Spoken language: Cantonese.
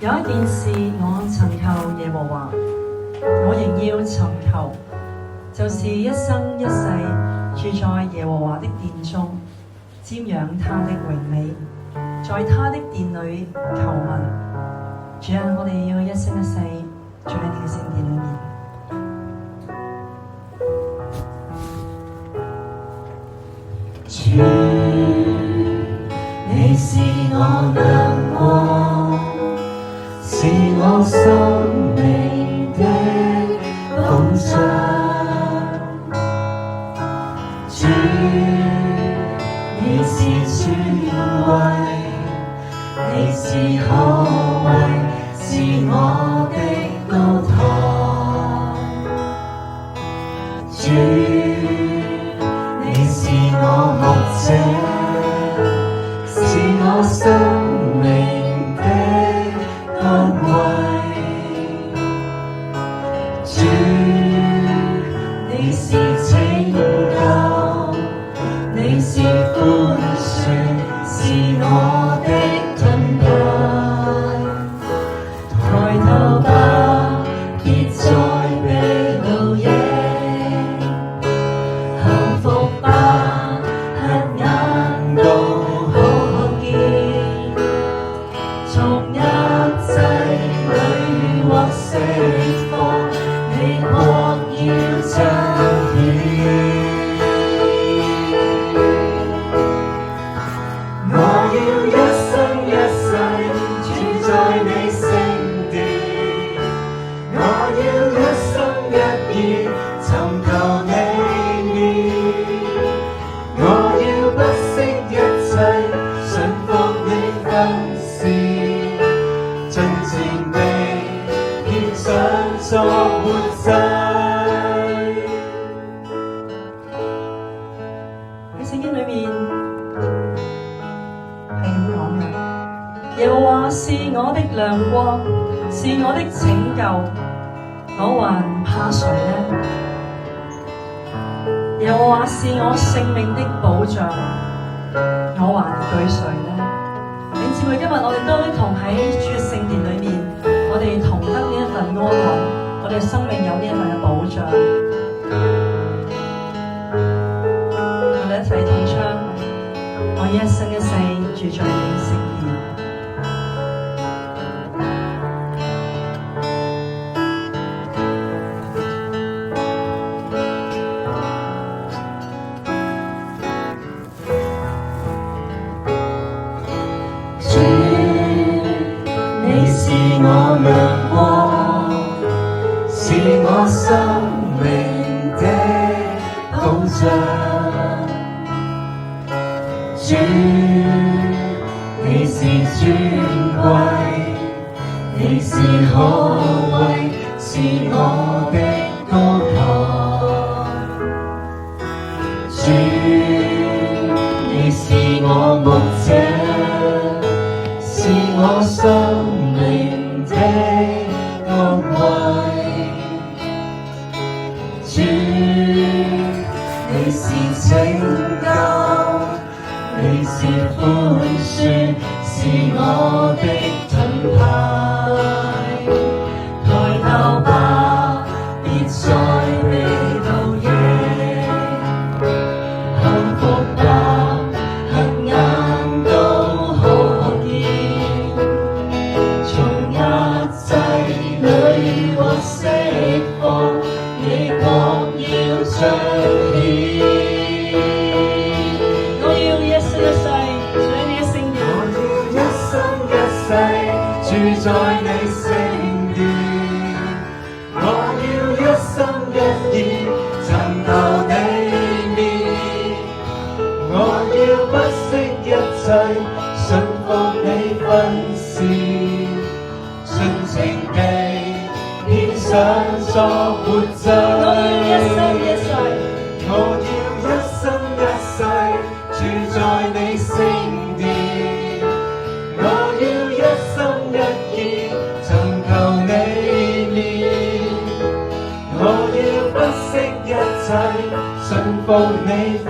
有一件事我尋求耶和華，我仍要尋求，就是一生一世住在耶和華的殿中，瞻仰他的榮美，在他的殿裏求問。主啊，我哋要一生一世住喺你嘅聖殿裏面。主，你是我亮光，是我生命的保障。主，你是尊貴，你是可畏，是我的高台。主，你是我牧者，是我生命的安慰。主，你是拯救，你是寬恕，是我的盾牌。抬頭吧，別再被奴役，幸福吧，黑眼都好看見，從一切裏獲釋放，你國要彰顯。我要一生一世住在你聖殿，我要一生一意尋求你面，我要不惜一切順服你訓示，盡情地獻上作活祭。喺聖經裏面係咁講嘅，耶和華是我的亮光，是我的拯救，我還怕誰呢？耶和華是我性命的保障，我還懼誰呢？弟兄姊妹，今日我哋都同喺主嘅聖殿裏面，我哋同得呢一份安穩，我哋生命有呢一份嘅保障。我哋一齊同唱，我一生一世住在你聖殿。主，你是我亮光，是我生命的保障。主，你是尊貴，你是可畏，是我的高台。主，你是我牧者，是我生命的安慰。主，你是拯救，你是寬恕，是我的盾牌。抬頭吧，別再被奴役，幸福吧，黑眼都好看見，從一切裏獲釋放，你國要彰顯。我要一生一世住喺你嘅聖殿。我要一生一世住在你聖殿，我要一生一意尋求你面，我要不惜一切順服你訓示，盡情地獻上作活祭。我要一生一世住在你聖殿，我要一生一意尋求你面，我要不惜一切順服你訓